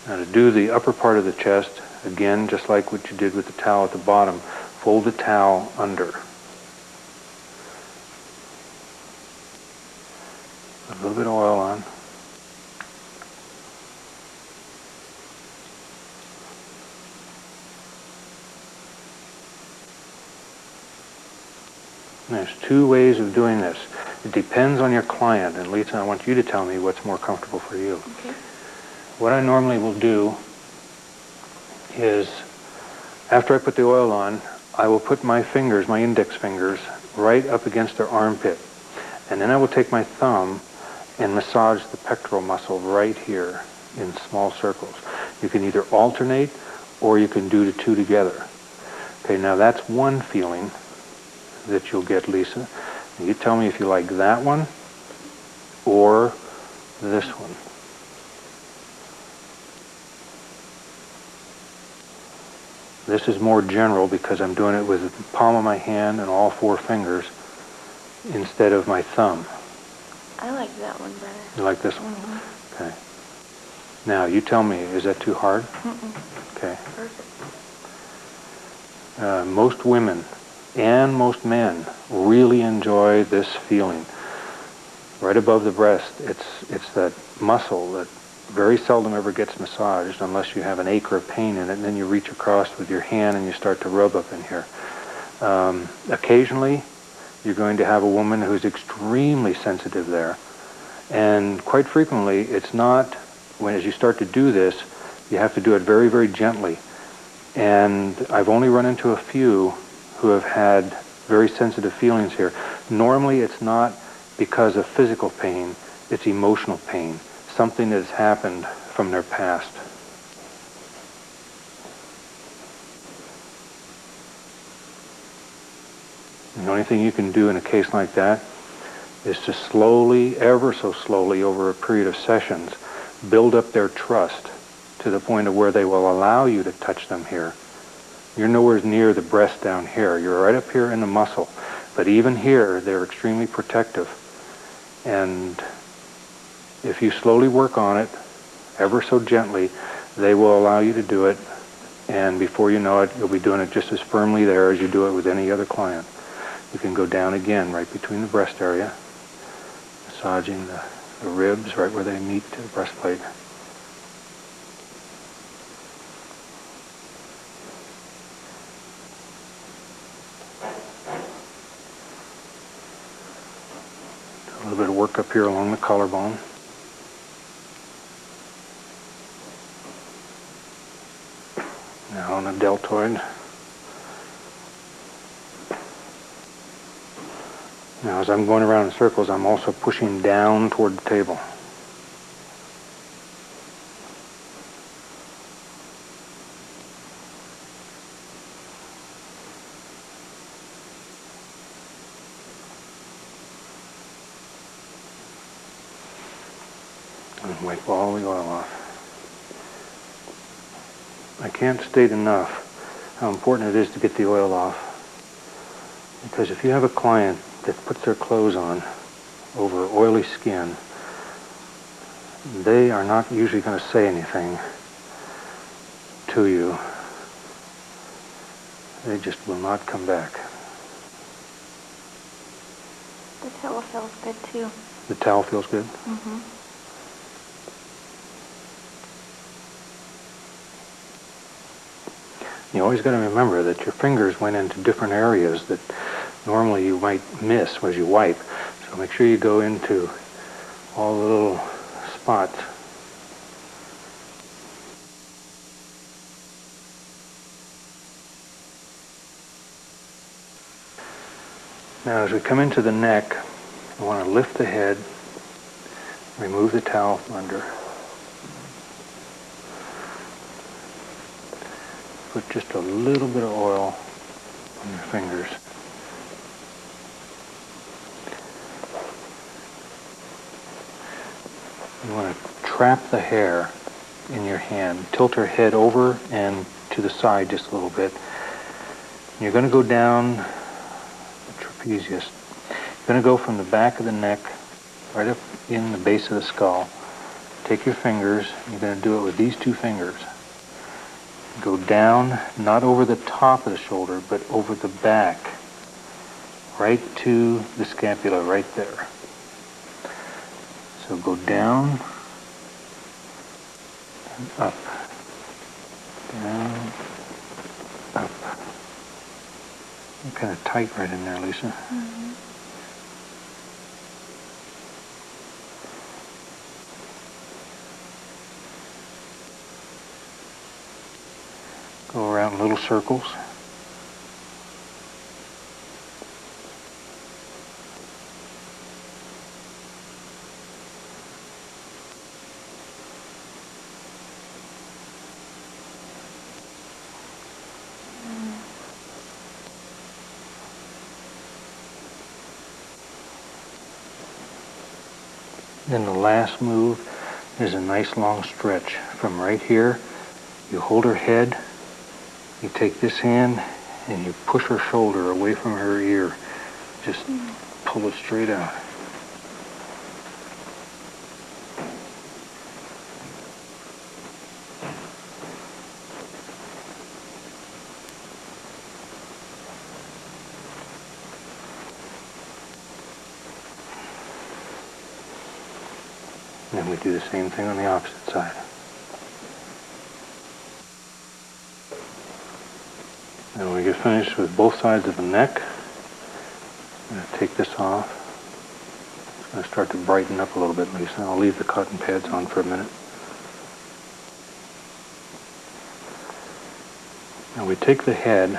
Now to do the upper part of the chest, again, just like what you did with the towel at the bottom, fold the towel under. A little bit of oil on. And there's two ways of doing this. It depends on your client, and Lisa, I want you to tell me what's more comfortable for you. Okay. What I normally will do is, after I put the oil on, I will put my fingers, my index fingers, right up against their armpit. And then I will take my thumb and massage the pectoral muscle right here in small circles. You can either alternate or you can do the two together. Okay, now that's one feeling that you'll get, Lisa. You tell me if you like that one or this one. This is more general because I'm doing it with the palm of my hand and all four fingers instead of my thumb. I like that one better. You like this one? Mm-hmm. Okay. Now, you tell me, is that too hard? Mm-mm. Okay. Perfect. Most women and most men really enjoy this feeling. Right above the breast, it's that muscle that very seldom ever gets massaged unless you have an ache or a pain in it, and then you reach across with your hand and you start to rub up in here. Occasionally, you're going to have a woman who's extremely sensitive there. And quite frequently, it's not, as you start to do this, you have to do it very, very gently. And I've only run into a few who have had very sensitive feelings here. Normally, it's not because of physical pain, it's emotional pain, something that has happened from their past. The only thing you can do in a case like that is to slowly, ever so slowly, over a period of sessions, build up their trust to the point of where they will allow you to touch them here. You're nowhere near the breast down here. You're right up here in the muscle. But even here, they're extremely protective. And if you slowly work on it, ever so gently, they will allow you to do it. And before you know it, you'll be doing it just as firmly there as you do it with any other client. You can go down again, right between the breast area, massaging the ribs right where they meet the breastplate. A little bit of work up here along the collarbone. Now on the deltoid. Now as I'm going around in circles, I'm also pushing down toward the table. And wipe all the oil off. I can't state enough how important it is to get the oil off. Because if you have a client that puts their clothes on over oily skin, they are not usually going to say anything to you. They just will not come back. The towel feels good too. The towel feels good? Mm-hmm. You always got to remember that your fingers went into different areas that normally you might miss as you wipe. So make sure you go into all the little spots. Now as we come into the neck, you want to lift the head, remove the towel from under. Put just a little bit of oil on your fingers. You want to trap the hair in your hand. Tilt her head over and to the side just a little bit. You're going to go down the trapezius. You're going to go from the back of the neck right up in the base of the skull take your fingers, you're going to do it with these two fingers. Go down, not over the top of the shoulder, but over the back, right to the scapula, right there. So go down and up, down, up. You're kind of tight right in there, Lisa. Mm-hmm. Go around little circles. Then the last move is a nice long stretch. From right here, you hold her head, you take this hand, and you push her shoulder away from her ear. Just pull it straight out. And then we do the same thing on the opposite side. And when we get finished with both sides of the neck, I'm going to take this off. It's going to start to brighten up a little bit, Lisa. I'll leave the cotton pads on for a minute. Now we take the head,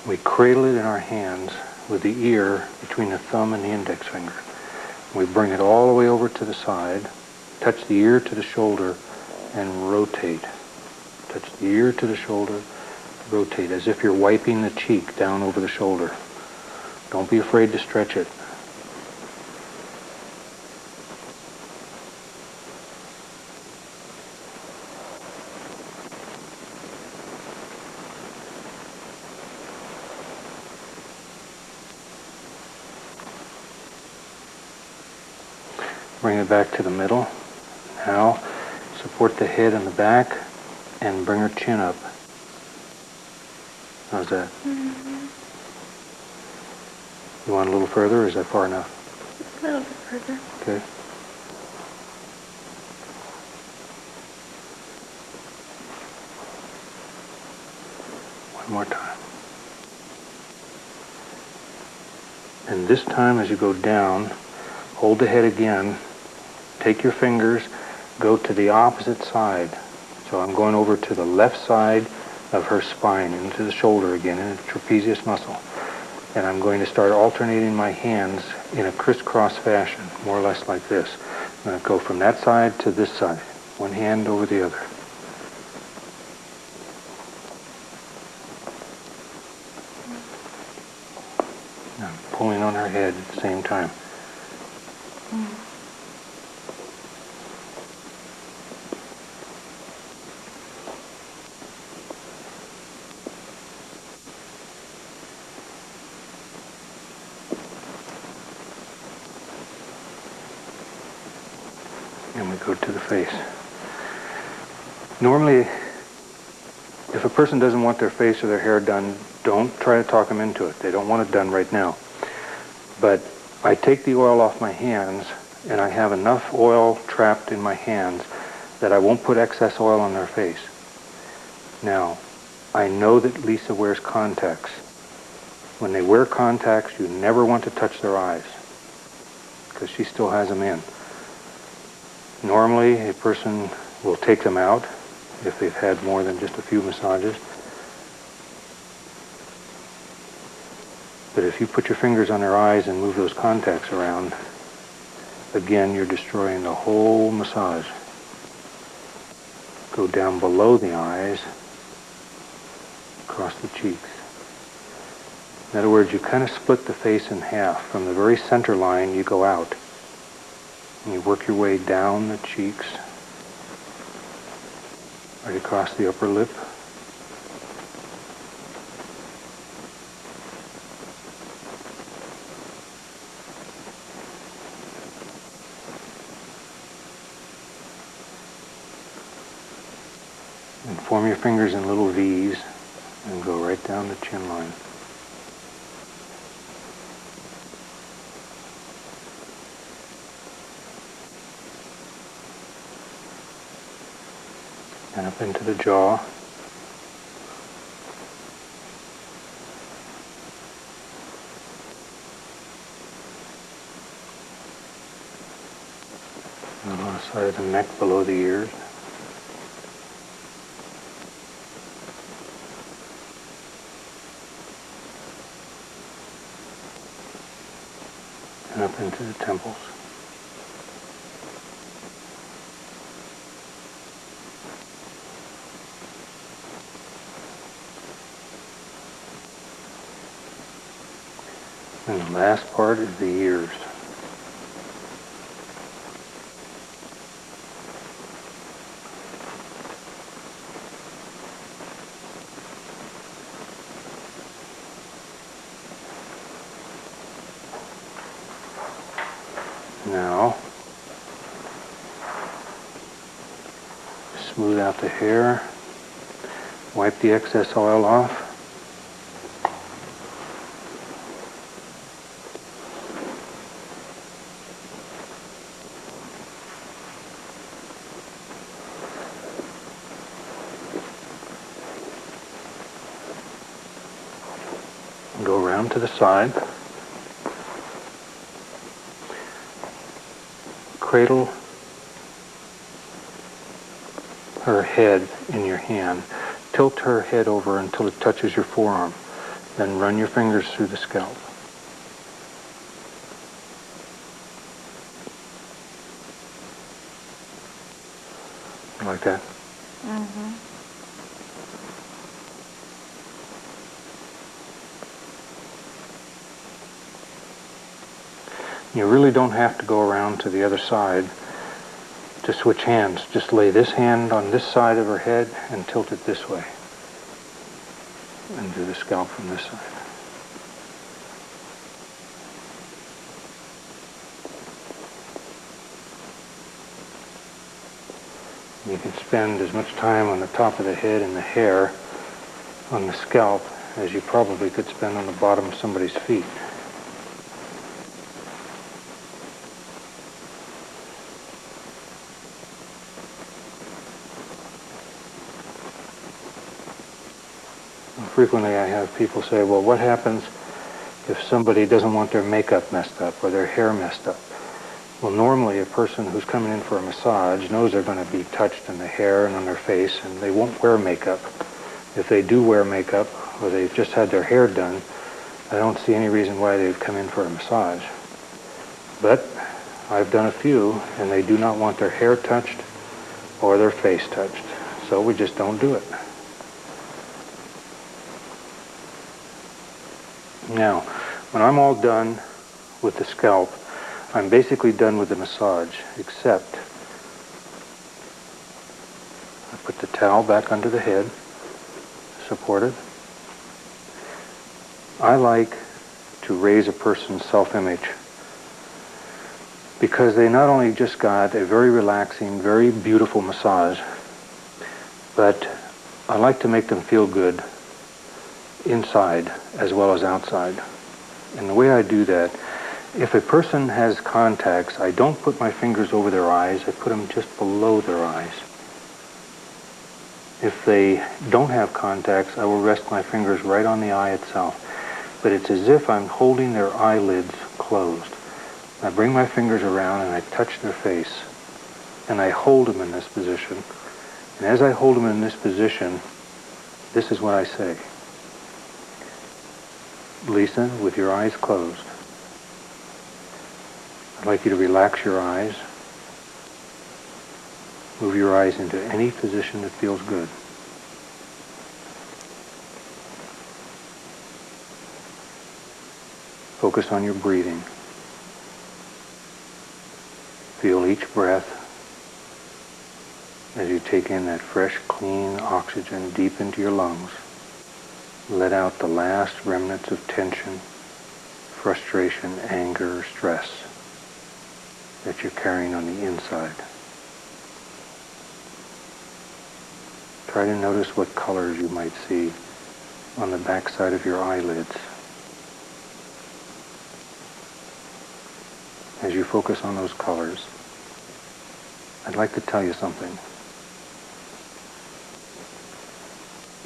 we cradle it in our hands with the ear between the thumb and the index finger. We bring it all the way over to the side, touch the ear to the shoulder, and rotate. Touch the ear to the shoulder, rotate, as if you're wiping the cheek down over the shoulder. Don't be afraid to stretch it. Bring it back to the middle. Now, support the head and the back and bring her chin up. How's that? Mm-hmm. You want a little further, or is that far enough? A little bit further. Okay. One more time. And this time as you go down, hold the head again, take your fingers, go to the opposite side. So I'm going over to the left side of her spine, into the shoulder again, in the trapezius muscle. And I'm going to start alternating my hands in a crisscross fashion, more or less like this. I'm going to go from that side to this side, one hand over the other. I'm pulling on her head at the same time. And we go to the face. Normally, if a person doesn't want their face or their hair done, don't try to talk them into it. They don't want it done right now. But I take the oil off my hands, and I have enough oil trapped in my hands that I won't put excess oil on their face. Now, I know that Lisa wears contacts. When they wear contacts, you never want to touch their eyes, because she still has them in. Normally, a person will take them out if they've had more than just a few massages. But if you put your fingers on their eyes and move those contacts around, again, you're destroying the whole massage. Go down below the eyes, across the cheeks. In other words, you kind of split the face in half. From the very center line, you go out. And you work your way down the cheeks, right across the upper lip. And form your fingers in little V's and go right down the chin line. And up into the jaw. And on the side of the neck below the ears. And up into the temples. And the last part is the ears. Now, smooth out the hair, wipe the excess oil off. Go around to the side. Cradle her head in your hand. Tilt her head over until it touches your forearm. Then run your fingers through the scalp. Like that? Mm-hmm. You really don't have to go around to the other side to switch hands. Just lay this hand on this side of her head and tilt it this way. And do the scalp from this side. You can spend as much time on the top of the head and the hair on the scalp as you probably could spend on the bottom of somebody's feet. Frequently I have people say, well, what happens if somebody doesn't want their makeup messed up or their hair messed up? Well, normally a person who's coming in for a massage knows they're going to be touched in the hair and on their face, and they won't wear makeup. If they do wear makeup or they've just had their hair done, I don't see any reason why they'd come in for a massage. But I've done a few, and they do not want their hair touched or their face touched. So we just don't do it. Now, when I'm all done with the scalp, I'm basically done with the massage, except I put the towel back under the head, supported. I like to raise a person's self-image because they not only just got a very relaxing, very beautiful massage, but I like to make them feel good inside as well as outside. And the way I do that, if a person has contacts, I don't put my fingers over their eyes, I put them just below their eyes. If they don't have contacts, I will rest my fingers right on the eye itself. But it's as if I'm holding their eyelids closed. I bring my fingers around and I touch their face, and I hold them in this position. And as I hold them in this position, this is what I say. Lisa, with your eyes closed, I'd like you to relax your eyes. Move your eyes into any position that feels good. Focus on your breathing. Feel each breath as you take in that fresh, clean oxygen deep into your lungs. Let out the last remnants of tension, frustration, anger, stress that you're carrying on the inside. Try to notice what colors you might see on the back side of your eyelids. As you focus on those colors, I'd like to tell you something.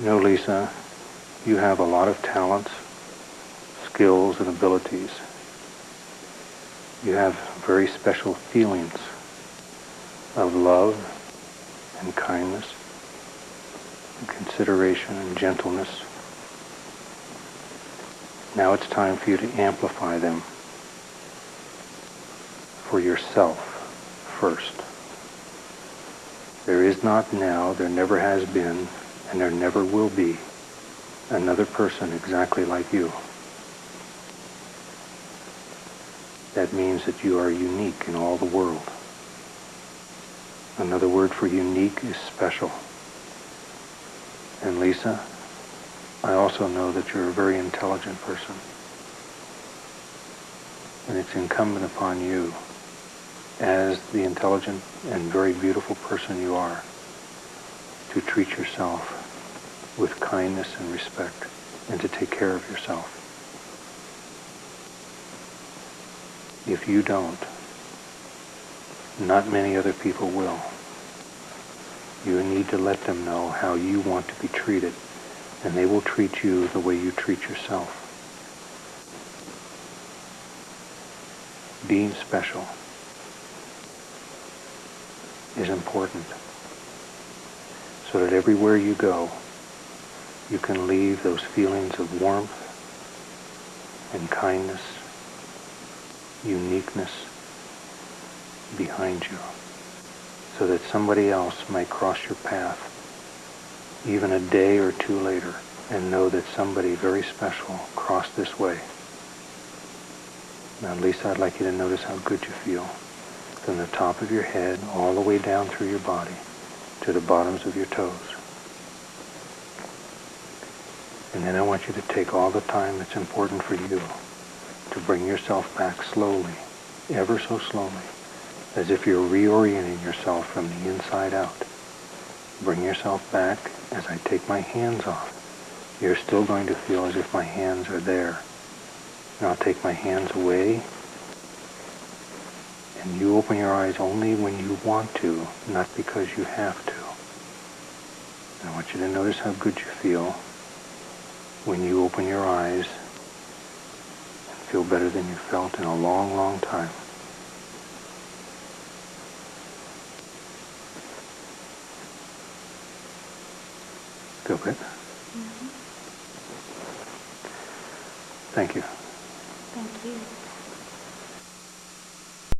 You know, Lisa, you have a lot of talents, skills, and abilities. You have very special feelings of love and kindness and consideration and gentleness. Now it's time for you to amplify them for yourself first. There is not now, there never has been, and there never will be another person exactly like you. That means that you are unique in all the world. Another word for unique is special. And Lisa, I also know that you're a very intelligent person. And it's incumbent upon you, as the intelligent and very beautiful person you are, to treat yourself with kindness and respect, and to take care of yourself. If you don't, not many other people will. You need to let them know how you want to be treated, and they will treat you the way you treat yourself. Being special is important, so that everywhere you go, you can leave those feelings of warmth and kindness, uniqueness behind you, so that somebody else might cross your path even a day or two later and know that somebody very special crossed this way. Now, Lisa, I'd like you to notice how good you feel from the top of your head all the way down through your body to the bottoms of your toes. And then I want you to take all the time that's important for you to bring yourself back slowly, ever so slowly, as if you're reorienting yourself from the inside out. Bring yourself back as I take my hands off. You're still going to feel as if my hands are there. And I'll take my hands away, and you open your eyes only when you want to, not because you have to. And I want you to notice how good you feel when you open your eyes and feel better than you felt in a long, long time. Feel good? Mm-hmm. Thank you. Thank you.